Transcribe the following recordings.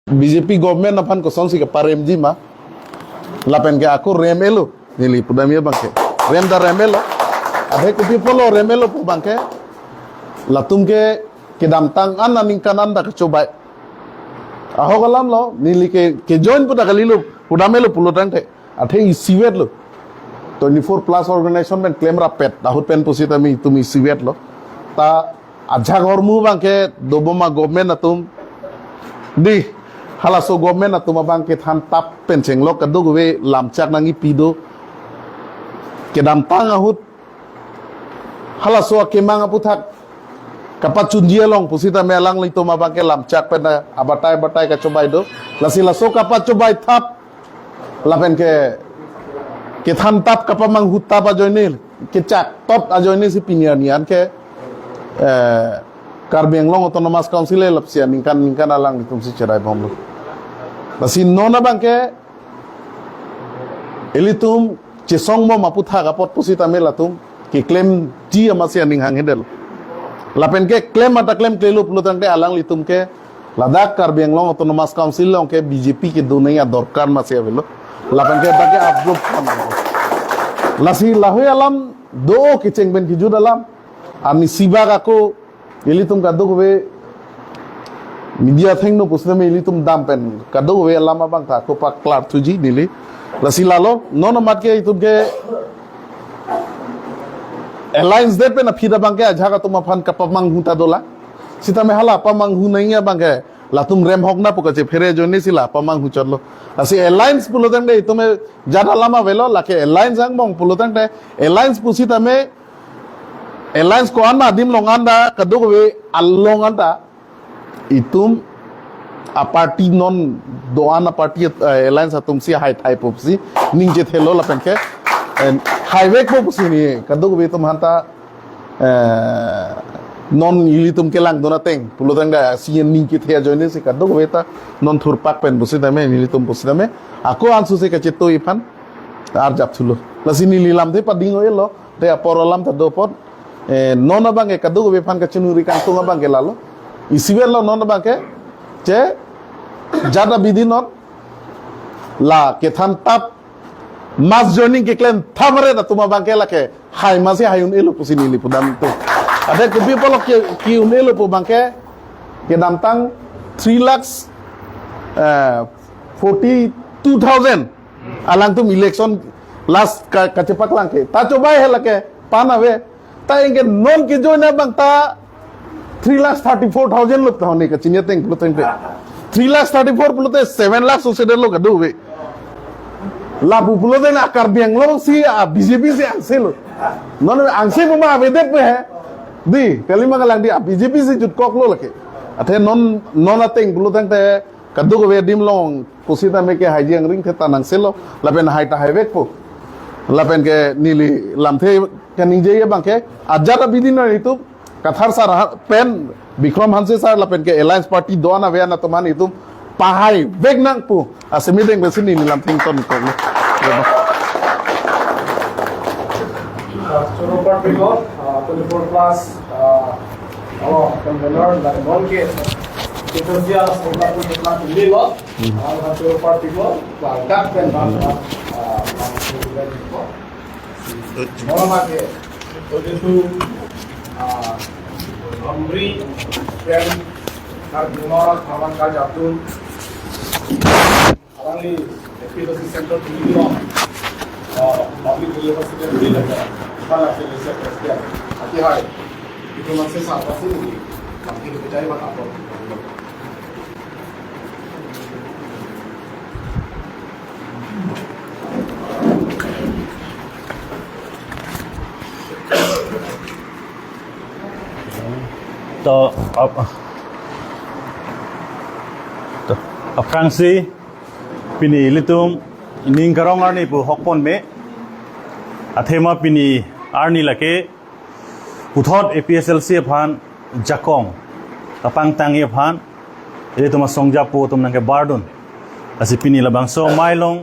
BJP government napan ko song si ka parem ji ma lapen ke aku remelo nili pudamia bangke rem da remelo adhe kupi polo remelo pu bangke latum ke damtang an naning kanan da coba aho galam lo nili ke join puda kalilo pudamelo pulotang te adhe isiwet lo 24 plus organization men claim rapet ahut pen pusita mi tumi siwet lo ta aja gormu bangke doboma government atum di halaso government atuma bangke than tap penceng lo kadu we lamchak nangi pido kedam tang ahut halaso kemang aputhak kapat chunjia long pusita melang lito ma bangke lamchak pena abatai batai ka cobai do lasi laso kapat cobai tap lapen ke than tap kapamang hutta ba joinil ke chak top ajoini si pinianian ke Karbiang long autonomous council e lapsia ningkan alang ditum si cerai bomlo basi nona bangke elitum cesong mo maputha kapot pusita melatum ki claim ji amasia ning hang hedel lapen ke claim mata claim klelu pulutan ke alang litum ke Ladakh Karbiang long autonomous council long ke BJP ke dunia dorkar masia velo lapen ke bage approve lasi lahoy alam do ke cengben ki judalam ani sibak aku ilitum kaduk we media thing no pusna me ilitum dampen kaduk we lama bang ta ko pak klar tuji nili lasi lalo nono mat ke itum ke alliance det pe na phida bang ke aja ka tuma phan kapamang huta dola sita me hala pamang hu naiya bang ke latum rem hok na pokache fere joni sila pamang hu chorlo lasi alliance pulotan de itume jada lama velo lake alliance ang bong pulotan de alliance pusita me alliance ko anda dim longanda kaduk we allonganda itum a party non doana party alliance atum si high type of si ninje thelo la penke highway ko pusini kaduk we tum hanta non ilitum kelang dona teng pulutang da sien ninki thea joine si kaduk we ta non thurpak pen busitame ilitum busitame aku ansu se kacheto ifan ar japthulo lasini lilam the padingo elo te aporolam ta dopot nona bangke kaduk we fan ka chunuri kan tunga bangke lalo isiwer lo nona bangke che jada bidhi not la ke than tap mas joining ke claim thamare da tuma bangke la ke hai masi hayun elo pusini li pudam tu ada ke people ki unelo pu bangke ke damtang 3 lakhs 42,000 alang tum election last ka cepak lang ke ta coba hela ke panawe ta inge non ki joina bang ta 3,34,000 lop tahone ka chinya teng puloteng pe 3,34,000 pulote 7 lakhs use de lo ka do we labu pulote na Karbiang long si BJP si angse lo non angse mo ma vedet pe hai di kalima kalang di BJP si jut kok lo lake athe non ateng puloteng te kadu ko we dim long kusita me ke hajiang ring theta nang selo lapen haita highway po lapen ke nili lamthe kaning je ye bangke ajara bidina itu kathar sar pen Bikram Hanse sar lapen ke alliance party doana ve na toman itu pahai vegnang pu asemideng besini nilam tington ko Choro party ko 24 plus convener la non ke itu dia sekolah pun telah beli lo choro party ko dak pen Mama ke itu Amri dan Arjuna Thaman ka jatun alangli efficacy center di lo public university di lagda kala ke research dia ati hai itu masih sama sih nanti percaya mata apa to aprangsi pini litum ning karong arni pu hokpon me athema pini arni lake uthot APSLC phan jakong tapang tangi phan tuma songja pu tum nangke bardun asi pini labang so mailong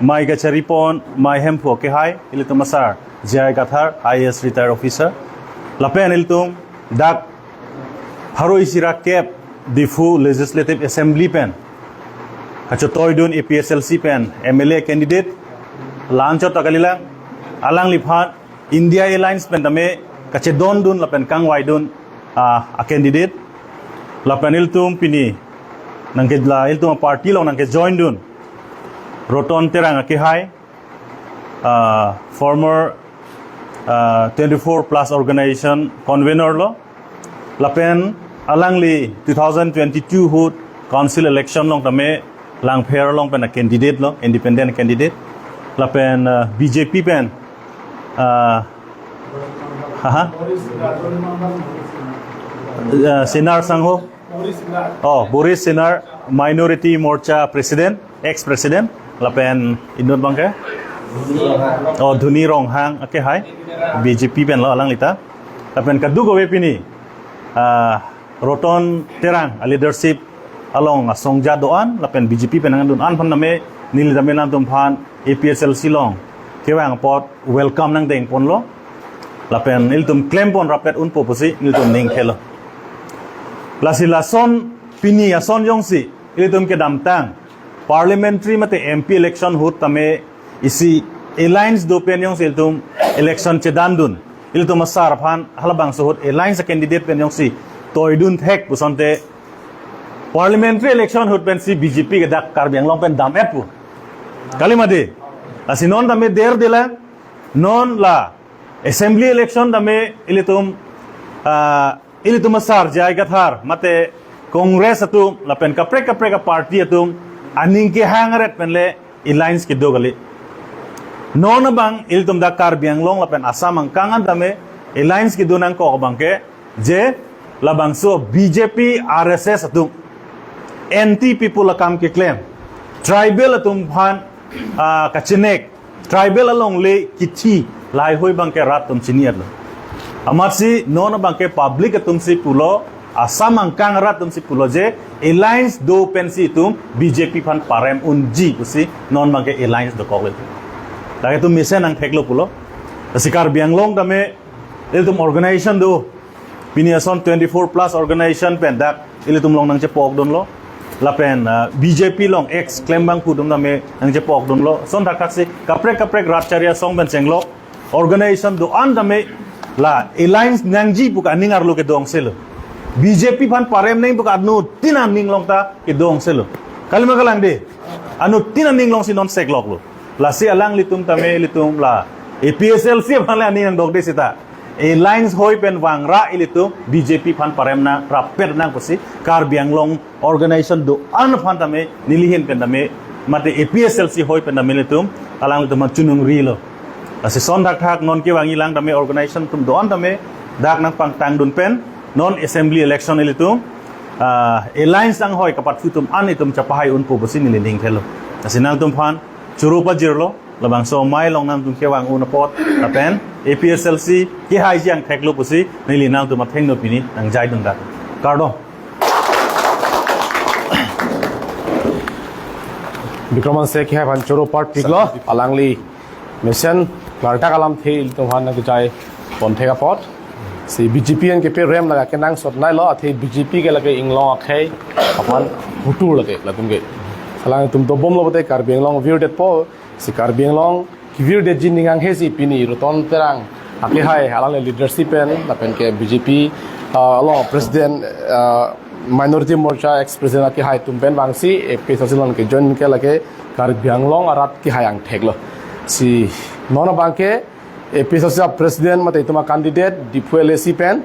mai ga charipon mai hempo ke hai ilituma sar jai gathar IAS retired officer lapen iltum dak Haro isira kep difu legislative assembly pen kacho toy dun APSLC pen MLA candidate lancho takalila alang liphat India Airlines pen tame kache don dun la pen kangwai dun a candidate la pen iltum pini nangke la iltum party long nangke join dun roton terang ke hai former 24 plus organization convener lo lapen alangli 2022 hut council election long tame lang phair long pen a candidate lo independent candidate lapen BJP pen Sinar Sangho Boris Sinar minority morcha president ex president lapen indon bangke Dhuni Rong Hang ake hai BJP pen lo alang lita lapen kadu go pini roton terang a leadership along songja doan lapen BJP pen ngan an phan name nil dame nan tum phan APSLC long kewang pot welcome nang deng pon lo lapen iltum claim pon rapet un poposi iltum ning khelo lasila son pini ason yongsi iltum ke damtang parliamentary mate MP election hut tame isi alliance do pen yong iltum election chedan dun iltum asar phan halabang sohut alliance candidate pen yong si toidun thek pusonte parliamentary election hut pen si BJP ke dak karbiang long pen dam epu kalimade asinon tame der dela non la assembly election tame ilitum asar jai gathar mate congress atum lapen kapre ka party atum aning ke hangaret penle alliance ke dogali non bang ilitum da karbiang long lapen asam ang kangan tame alliance ke dunang ko bangke je labang so BJP RSS atum NT people akam ke claim tribal atum phan kachinek tribal along le kichi lai hoi bangke rat tum chiniat lo amatsi non bangke public atum si pulo asam ang kang rat tum si pulo je alliance do pensi tum BJP phan parem unji pusi non bangke alliance do kogel lagi tum misen ang theklo pulo sikar bianglong dame iltum organization do piniason 24 plus organization pendak ilitum long nang che pok don lo lapen BJP long ex claim bang pudum dame nang che pok don lo son thakaksi kapre ratcharia song ben senglo organization do an dame la alliance nangji buka ningar lo ke dong selo BJP phan parem nei buka anu tinan ning long ta ke dong selo kalima kalang de anu tinan ning long si non seklok lo la si alang litum tame litum la APSLC phan la ning dog de sita alliance hoi pen wangra ilitum BJP phan parem na rapet nang posi karbiang long organization do an phan tame nilihin pen tame mate APSLC hoi pen tame litum alang litum chunung ri lo asi son thak non ke wangi lang tame organization tum do an tame dak nang pang tang dun pen non assembly election ilitum alliance ang hoi kapat futum an itum chapahai un po bosi nilining thelo asi nang tum phan churupa jirlo labang so mai long nam tum kewang un pot apen APSLC ki hai jiang theklo pusi nili nang tum atheng no pini nang jai dun da kardo Bikroman se ki hai ban choro part piglo alangli mission larta kalam thil to han na jai pon thega pot si BJP an ke pe rem laga ke nang sot nai lo athi BJP ke lage inglong akhai apan hutu lage latum ge salang tum to bom lo bote karbiang long view det po si karbiang long ki view det jin ningang he si pini ruton terang ake hai alang leadership en lapen ke BJP along president minority morcha ex president ake hai tum pen wangsi AP sasilon ke join ke lage karbiang long arat ki hai ang theklo si nona bangke AP social president mate tuma candidate diphuele si pen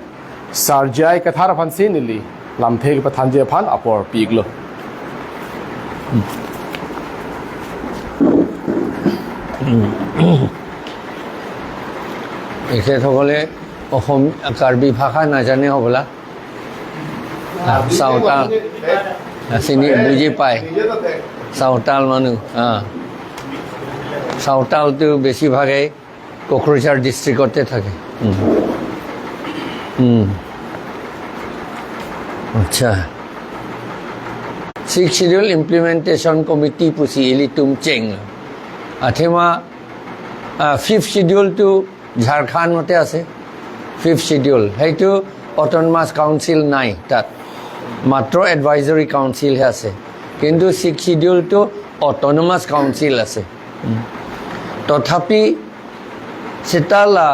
sarjai kathar phansi nili lamthek pathanje phan apor piglo এখেতসকলে অসম কাৰ্বি ভাষা নাজানে হ'বলা চাওতাল চিনি বুজি পায় চাওতাল মানুহ চাওতালটো বেছিভাগেই কোকৰাঝাৰ ডিষ্ট্ৰিক্টতে থাকে আচ্ছা 6th Schedule Implementation Committee pusi ilitum cheng athema 5th Schedule to Jharkhand mote ase 5th Schedule heitu Autonomous Council nai tat matro Advisory Council he ase কিন্তু 6 শিডিউল তো অটোনমাস কাউন্সিল আছে তথাপি সেটালা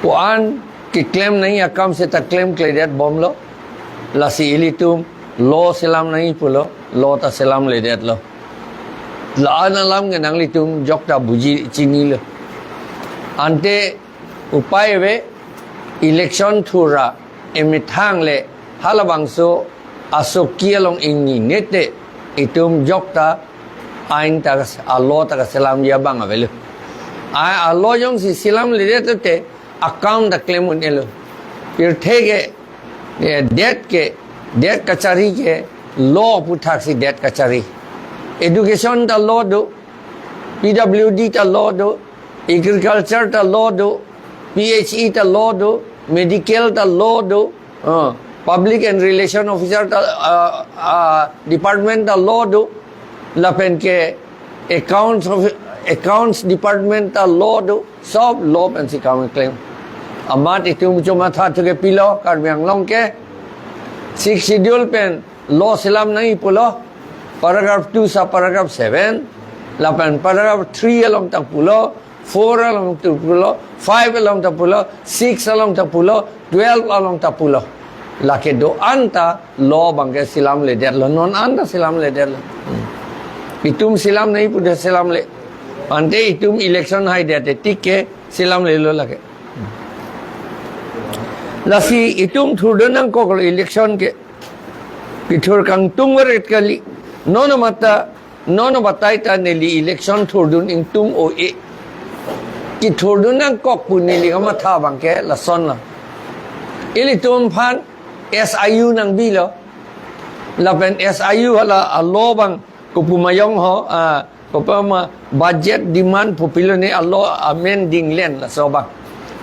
puan ki claim nahi akam se ta claim cleared bom lo la si ilitum law selam nahi pulo law ta selam ledet lo la analam ke nang litum jok ta buji chini lo ante upai ve election thura emithang le halabang so asokia long ingi nete itum jok ta ain ta law ta selam ya bang avelo a law jong si selam ledet te account da claim unelo फिर ठेके डेट कचहरी के लॉ पुठाक सी डेट कचहरी एजुकेशन ता लॉ दो पीडब्ल्यूडी ता लॉ दो एग्रीकल्चर ता लॉ दो पीएचई ता लॉ दो मेडिकल ता लॉ दो पब्लिक एंड रिलेशन ऑफिसर ता डिपार्टमेंट ता लॉ दो लपेन के अकाउंट्स डिपार्टमेंट ता लॉ दो सब लॉ पेन सी काम claim amat itu cuma satu ke pilo yang long ke 6 schedule pen law selam nahi pulo paragraph 2 sa paragraph 7 lapan paragraph 3 along tak pulo 4 along tak pulo 5 along tak pulo 6 along tak pulo 12 along tak pulo lake do anta law bangke silam le der lo non anta silam le der lo itum silam nahi pude silam le ante itum election hai dete tikke silam le lo lake lasi itum thurdanang ko election ke pithur kang tungwaret kali nono batai ta neli election thurdun ing tung o e ki thurdunang kok punili kama tha bangke la son la ili tum phan SIU nang bilo la pen SIU hala allo bang ko pumayong ho ko pama budget demand popular ni allo amending len la so bang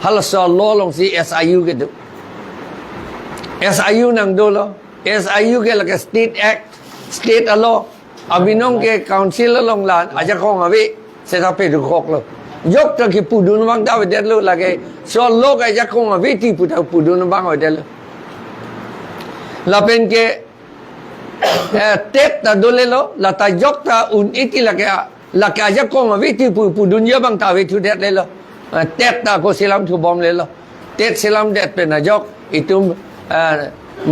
hala so law long si SIU ke tu SIU nang dolo SIU ke laka state act state law abinong ke council long lan aja kong avi seta pe du khok lo yok ta ki pudun bang da de lo lage so lo ka aja kong avi ti puta pudun bang wa de lo la pen ke tet ta dole lo la ta yok ta un iti lake aja kong avi ti pudun ya bang ta ve tu de le lo tet ta ko silam tu bom le lo tet silam de pe na yok itum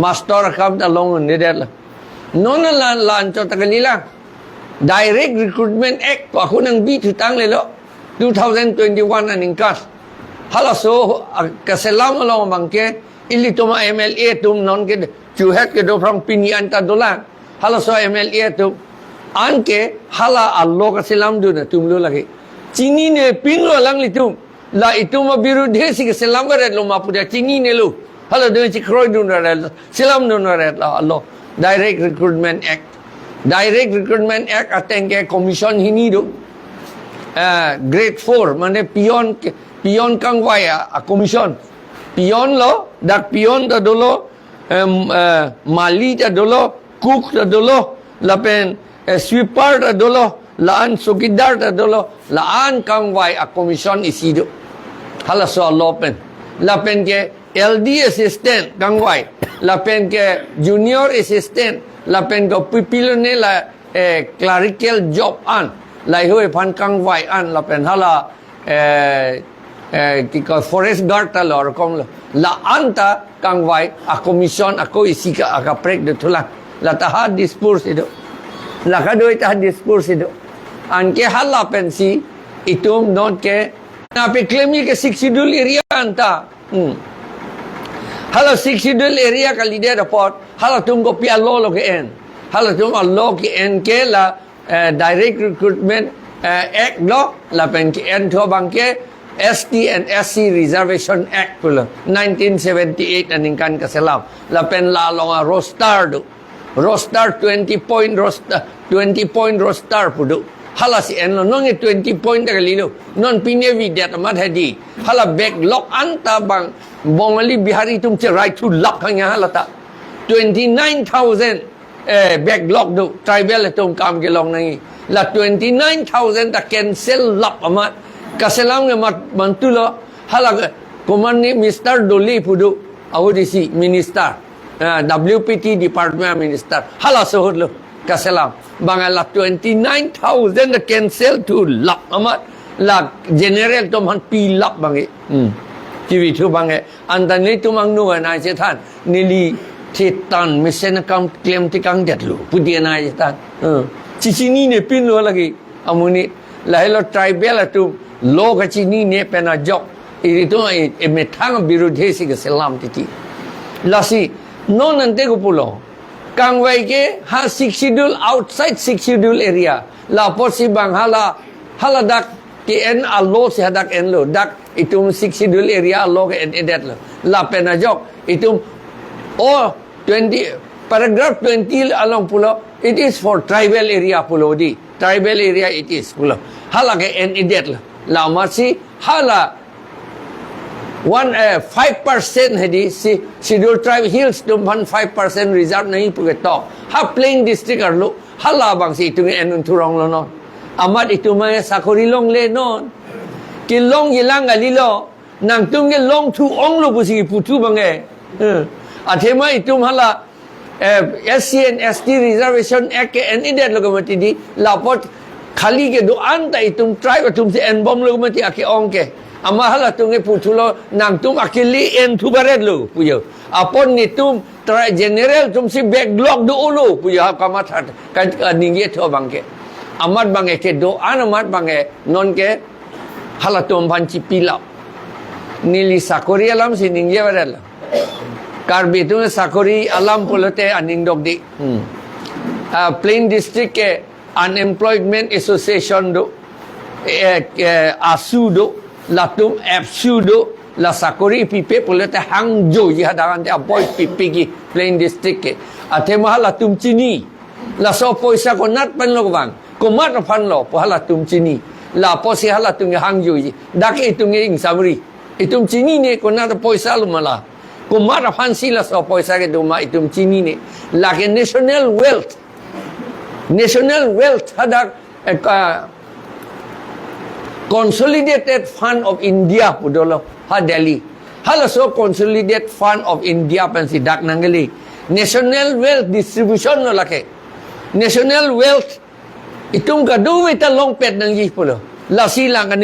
master kam ta long ni der la non lan cho ta kanila direct recruitment act pa ko nang bi thu tang le lo 2021 aning kas hala so ka selam lo bangke ili toma MLA tum non ke chu het ke do from pinian ta dola hala so MLA tum anke hala allo ka selam du na tum lo lagi chini ne pin lo lang li tum la ituma birudhe si ke selam ka red lo ma puda chini ne lo hala do chi kroi du na red selam du na red la allo direct recruitment act atenge commission hini do grade 4 mane pion kangwai a commission pion lo dak pion ta dolo mali ta dolo cook ta dolo lapen sweeper ta dolo laan sukidar ta dolo laan kangwai a commission isido hala so lopen lapen ke LD assistant kangwai lapen ke junior assistant lapen ko pipilone la clerical job an lai hoi phan kangwai an lapen hala ki ko forest guard ta lor kom la anta kangwai a commission ako isika aka prek de thula la ta ha discourse ido la ka doi ta discourse ido an ke hala pensi itum not ke na pe claim ke 6 schedule area anta hala 6 schedule area ka leader report hala tum ko pia lo ke en hala tum lo ke en ke la direct recruitment act lo la pen ke en tho bang ke ST and SC reservation act pula 1978 aning kan ka selam la pen la longa roster 20 point roster pudu hala si en lo nong 20 point ka lilo non pinevi dat amat hadi hala backlog anta bang bongali bihari tum che right to lock hanya hala ta 29,000 backlog do tribal tum kam ke long nai la 29,000 ta cancel lap amat kaselam nge mat bantu lo hala koman ni Mr. Doli pudu awdisi minister WPT Department Minister hala sohut lo kaselam bangala 29,000 the cancel to lap amat la general tom han pi lap bangiชีวิตทุกบางแห่งอันตอนนี้ทุกมังนูนายเสถานนิลีทิตันมิเซนกรรมเคลมที่กังเด็ดลูพุทธินายเสถานชินี่เนี่ยพินรู้ละกี่อามุนีแล้วเราไทรเบลตุโลกชินี่เนี่ยเป็นอาจอกอีริตัวเอเมทังบิรุเดสิกเซลามติที่ลาสิโน่นนั่นเตกุปุโลกังไว้เกฮาซิกชิดูล outside ซิกชิดูล area ลาพอสิบังฮาลาดักที่เอ็นอัลโลสิฮาดักเอ็นโลดักitu siksidul area lo ke edet lo la penajok itu 20 paragraph 20 along pulo it is for tribal area pulo di tribal area it is pulo hala ke edet lo la masi hala 5% hedi si scheduled tribe hills dumpan 5% reserve nahi pugeto ha plain district arlo hala bang si itu enun turong lo non amat itu ma sakori long le nonกินลงยิลังกันลิโลนางตุ้มกินลงทูองโลบุษีผู้ทูบังเออาเทมาอิตุมฮัลละSCN ST Reservation Act ke en idet lo kemati di lapot khali ke do anta itum try ko tum si en bom lo kemati ake ong ke ama hala tunge putu lo nang tum akili en tu baret lo puyo apon ni tum try general tum si backlog do ulo puyo kamat kan ninge tho bangke amat bange ke do anamat bange non ke hala tom panci pilap nili sakori alam sining je badal karbi tu sakori alam polote aning dogdi plain district ke unemployment association do asu do latum apsu do la sakori pipe polote hangzhou ji hadaran te boy pipe ki plain district ke ate mahala tum chini la so poisa ko nat pan lo bang ko mat pan lo po hala tum chini la posi hala tunge hangju ji dak itunge ing sabri itum chini ne ko na poisa lumala ko mara fansi la so poisa ke duma itum chini ne la ke national wealth hadak consolidated fund of India pudolo ha Delhi hala so consolidated fund of India pensi dak nangali national wealth distribution no lake national wealth itum ka duwe ta long pet nang yi pulo la silang kan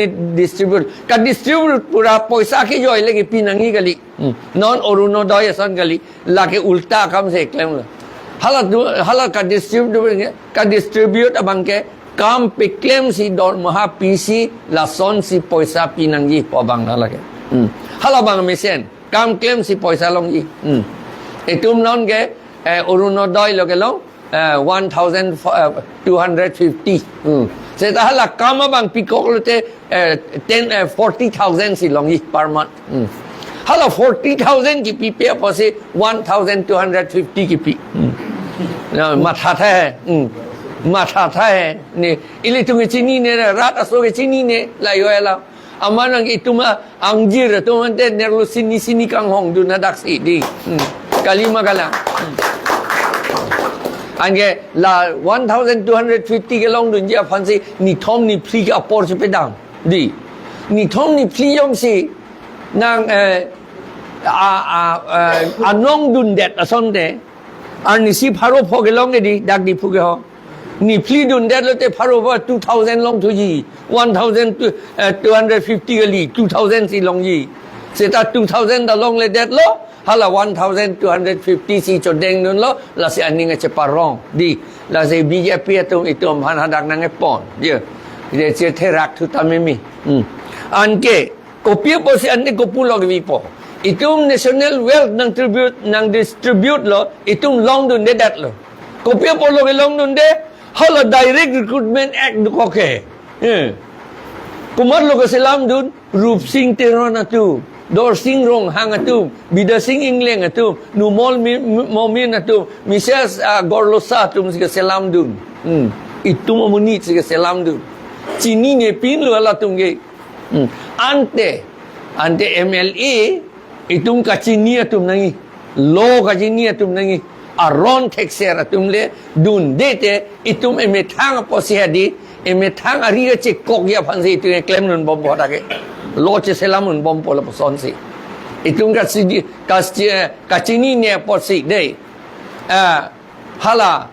distribute pura poisa ke joy lagi pinangi gali non orunodoy san gali la ke ulta kam se claim la hala ka distribute abang ke kam pe claim si don maha pc la son si poisa pinangi po bang la ke hala bang mesen kam claim si poisa long yi itum non ke orunodoy lo ke long 1,250 Saya tahu lah kama bang pikok lu te 40,000 si longi per month. Hala 40,000 ki pipi apa si 1,250 ki pi. Nah mata thai ni ili tungi sini ni rat aso ke sini ni la yo la. Amanang itu mah angjir tu mante nerlu sini kang hong du nadak si di. Kalima kala. Ange la 1,250 ke long dun dia fansi ni thom ni pli ka por se pedang di ni thom ni pli yong si nang anong dun det ason de an ni si pharo pho ke long di dak di phu ke ho ni pli dun det lo te pharo ba 2,000 long thu ji 1,250 ke li 2,000 si long ji se ta 2,000 da long le det lo hala 1,250 si chodeng nun lo la si aning che parong di la si BJP itu han hadak nang pon dia che therak thu tamemi anke kopia po si ane kopulo gi po itum national wealth nang distribute lo itum long dun de dat lo kopia po lo long dun de hala direct recruitment act du ko ke kumar lo ko selam dun rup sing terona tu Dor sing rong hang atum, bida sing ingleng atum, numol momin atum, misal gorlosa atum siga selam dun. Itu memunit siga selam dun. Cini ne pin lu ala tungge. Ante MLA itum ka cini atum nangi. Lo ka cini atum nangi. Aron texer atum le dun dete itum emetang posi hadi emetang ariga cek kok ya pansi itu klaim nun bom bodake. Lo che selamun bom pola son si Itu kasini ne posik deh. Hala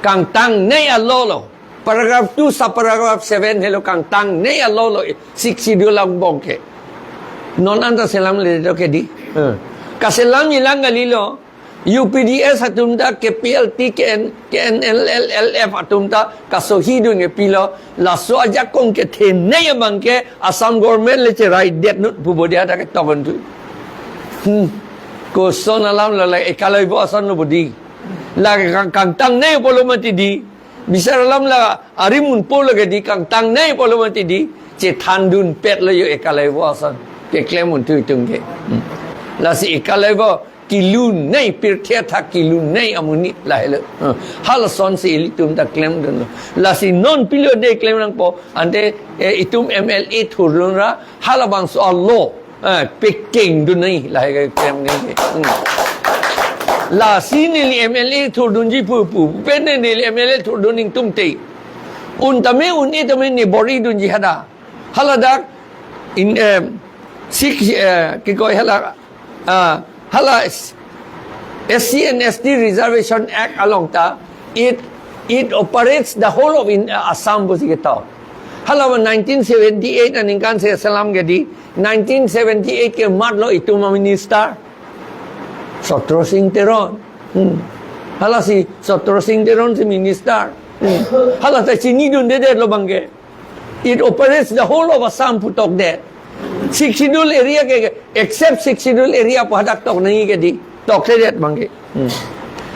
kang tang ne Allah lo. Paragraph 2 sa paragraph 7 hello kang tang ne Allah lo 62 lang bongke. Non anta selam le do ke di. Kaselam nilang galilo. UPDS atumta KPLT KNLLF atumta kasohidun ke pilo la so aja kong ke the ne bangke Assam government le che right det nut pubodia ta ke togon tu. Ko son alam la ekalai bo asan no bodi. La kang tang ne polo mati di. Bisa alam la arimun polo ke di kang tang ne polo mati di che thandun pet le yo ekalai bo asan. Ke klemun tu tung ke. La si ekalai bo kilun nei pirtia tha kilun nei amuni la hele hal son si itum ta claim don la si non pilio de claim nang po ante itum MLA thurun ra hal bang so Allah picking dun nei la he claim nei la si ni MLA thurun ji pu pen ni MLA thurun ning tum te un tame un e tame ni bori dun ji hada halada in sik ki koi hala hala SC and ST Reservation Act along ta it operates the whole of Assam busigeta. Hala 1978 and inkan se salam gedi 1978 ke madlo ituma minister Sotro Singh Teron. Hala si Sotro Singh Teron si minister. Hala ta chini dun de lo bangge. It operates the whole of Assam putok de. Six schedule area ke except six schedule area pahadak tok nahi ke di tok se det bangke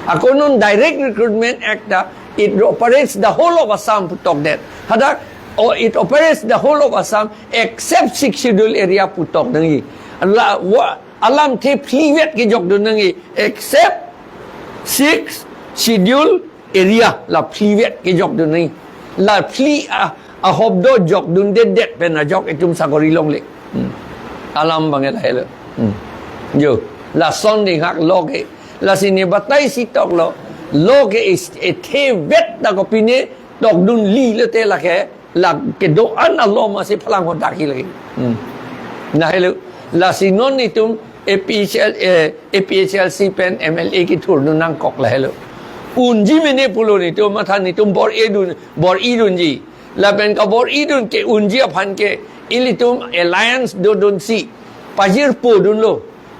ako non direct recruitment act it operates the whole of Assam putok det hadak or it operates the whole of Assam except six schedule area putok nahi alam the privet ke jok dun nahi except six schedule area la privet ke jok dun nahi la pli a hobdo jok dun det pen a jok itum sagori long le alam banget hele yo la son ding hak loge la sini batai si tok lo loge is a the vet da ko pine tok dun li le te la ke la ke do an Allah masih phalang ho daki lagi na hele la sinon itum APHLC pen MLA ki thur nun nang kok la hele unji mene pulo ni to mathan itum bor idun ji la pen ka bor idun ke unji aphan ke ilitum alliance dodon si pajir po dun lo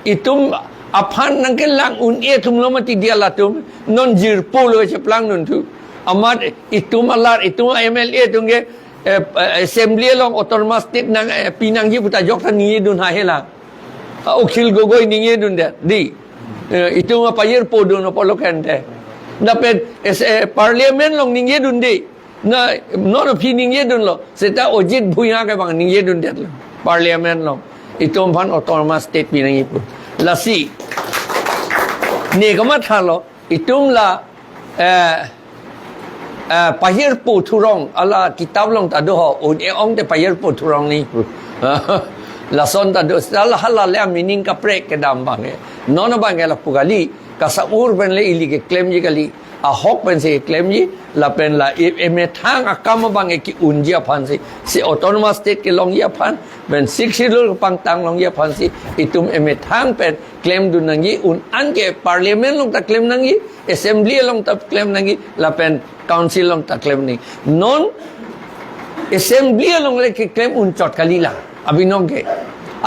itum aphan nang ke lang un e tum lo mati dia latum non jir po lo che plang nun tu amat itum alar itum MLA tung ke assembly long autonomous state nang pinang ji puta jok than ni dun ha hela okhil gogoi ni dun de di itum pajir po dun po lo kan te dapat parliament long ni dun di na non opinion ye dun lo seta ojit bhuya ke bang ni ye dun det lo parliament lo itom phan autonomous state pi nang ipu la si ne kama thalo itum la pahir pu thurong ala kitab long ta do ho on e ong de pahir pu thurong ni la son ta do sala hala le meaning ka prek ke dam bang non bang la pugali ka sa ur ben le ili ke claim ji kali a hok pen se claim ji la pen la me thang akam bang e ki unjia phan si autonomous state ke long ya phan ben six schedule pang tang long ya phan si itum me thang pen claim dun nangi un an ke parliament long ta claim nangi assembly long ta claim nangi la pen council long ta claim ni non assembly long le ke claim un chot kali la abinong ke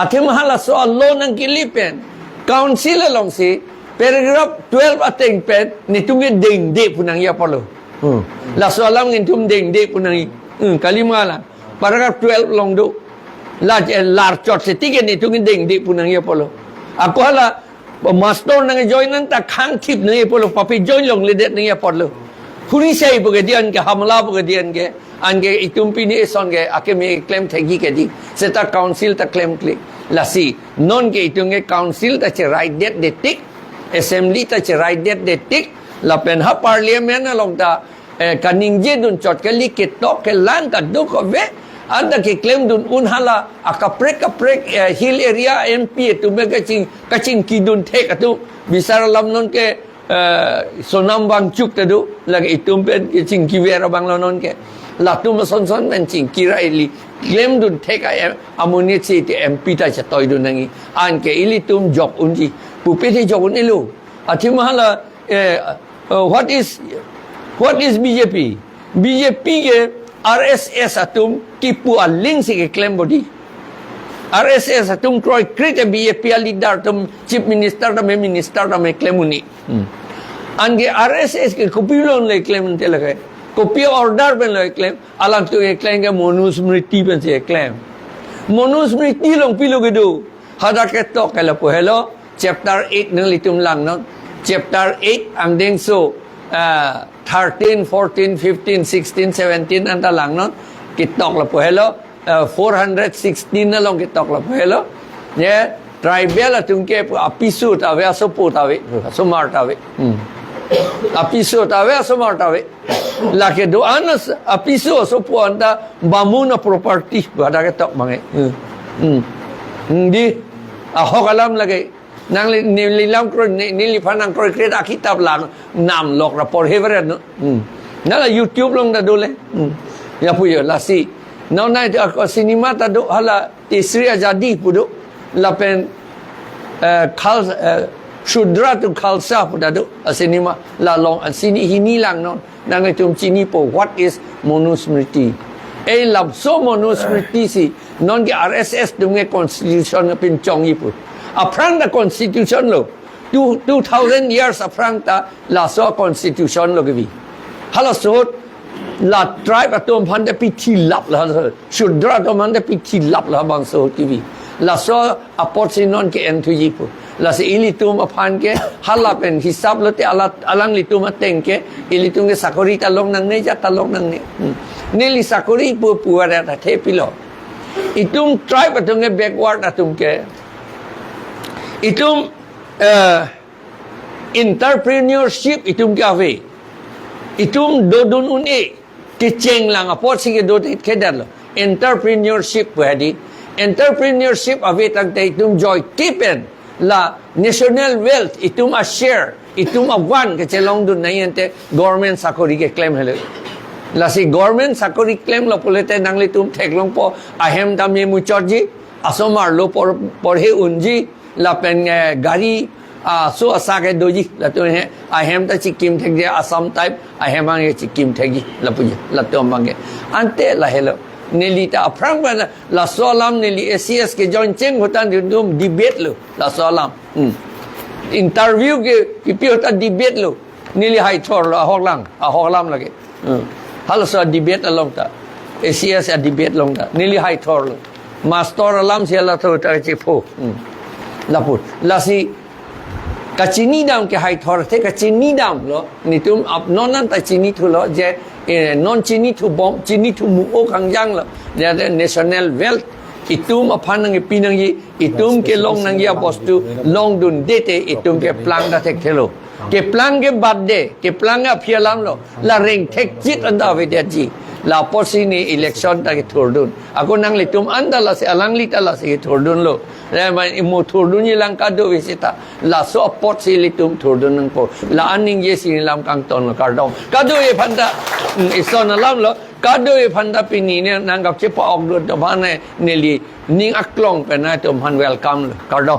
athe mahala so Allah nang ki lipen council long si paragraph 12 ateng pen ni tungi ding de punang ya polo la soalam ngin tum ding de punang kalima la paragraph 12 long do la lar chot se tige ni tungi ding de punang ya polo ako hala master nang join nang ta khang thip ni polo papi join long le det ni ya polo khuri sei bu ke dian ke hamla bu ke dian ke ange itum pini son ke ake me claim thegi ke di seta council ta claim klik la si non ke itunge council ta che right det de tik assembly ta che right det de tik la pen ha parliament na long ta kaning je dun chot ke li ke tok ke lan ka du ko ve anda ke claim dun un hala akaprek hill area MP tu me kaching kidun thek atu bisar lam non ke sonam bang chuk ta du lagi itum pen ke ching ki vera bang non ke la tu ma son men ching ki rai li claim dun take ammunition ti MP ta cha toy dun nangi an ke ilitum jok unji pu peti jok un ilu athi mahala what is BJP ke RSS atum tipu a link si ke claim body RSS atum kroi create BJP leader tum chief minister ta me minister ta me claim uni an ke RSS ke kopilon le claim te lagai kopi order ben lo claim alam tu claim ke monusmriti ben se claim monusmriti long pilo ke do hada ke to ke la po hello chapter 8 nang litum lang no chapter 8 ang ding so 13 14 15 16 17 anta lang no kitok la po hello 416 na long kitok la po hello ye tribal atung ke apisu ta ve aso pu ta ve so mar ta ve apiso tawe asomar tawe la ke do anas apiso so puanda bamuna property bada ke tok mangai di ahokalam lagi nang ni lam kro ni li phanang kro kret akitab lang nam lok rapor hever no nala youtube long da dole ya puyo la si no na cinema ta do hala tisri ajadi pudo la pen khal Shudra tu khalsa pada tu asinima la long asini hini lang non nang itum chini po what is monusmriti lab so monusmriti si non ke RSS dunge constitution pin chong ipu aprang da constitution lo 2000 years aprang ta la so constitution lo gibi hala so la tribe atom phande pithi lap la Shudra to mande pithi lap la bang so gibi la so aporsinon ke entu ipu la si ilitum aphan ke hala pen hisab lo te alang litum ateng ke ilitum ke sakori talong nang ne ja talong nang ne neli sakori pu puara ta thepilo itum tribe atung ke backward atum ke itum entrepreneurship itum ke ave itum dodun une ke cheng lang apot si ke do ke dar lo entrepreneurship padi entrepreneurship ave tang te itum joy tipen la national wealth itum a share itum a one ke chelong dun nai ante government sakori ke claim hele la si government sakori claim lo polete nang le tum theklong po ahem dam ye mu chorji asomar lo por he unji la pen gari so asa ke doji la to he ahem ta chikim thek je asam type ahem ang ye chikim thegi la puja la to mangi ante la hello Nelita aprang bana la solam neli ACS ke join cheng hotan dum debate lo la solam interview ke pi hotan debate lo neli hai thor la hoklam lage hal so debate along ta ACS a debate long ta neli hai thor lo master alam sia la thor ta che pho la put la si kachini dam ke hai thor the kachini dam lo nitum ap nonan ta chini thu lo je non chini thu bom chini thu mu o khang jang la the national wealth itum aphan nang pinang yi itum ke long nang ya bostu long dun dete itum ke plang da thek thelo ke plang ke badde ke plang a phialam lo la reng thek chit anda ve de ji la posini election ta ke thordun ako nang litum anda la se alang li ta la se thordun lo re ma imu thordun ni lang ka do visita la so pot si litum thordun nang po la aning ye sin lam kang ton ka dong ka do ye phanda ison lam lo ka do ye phanda pini ne nang gap che pa ok do ba ne ne li ning aklong pe na tom han welcome ka do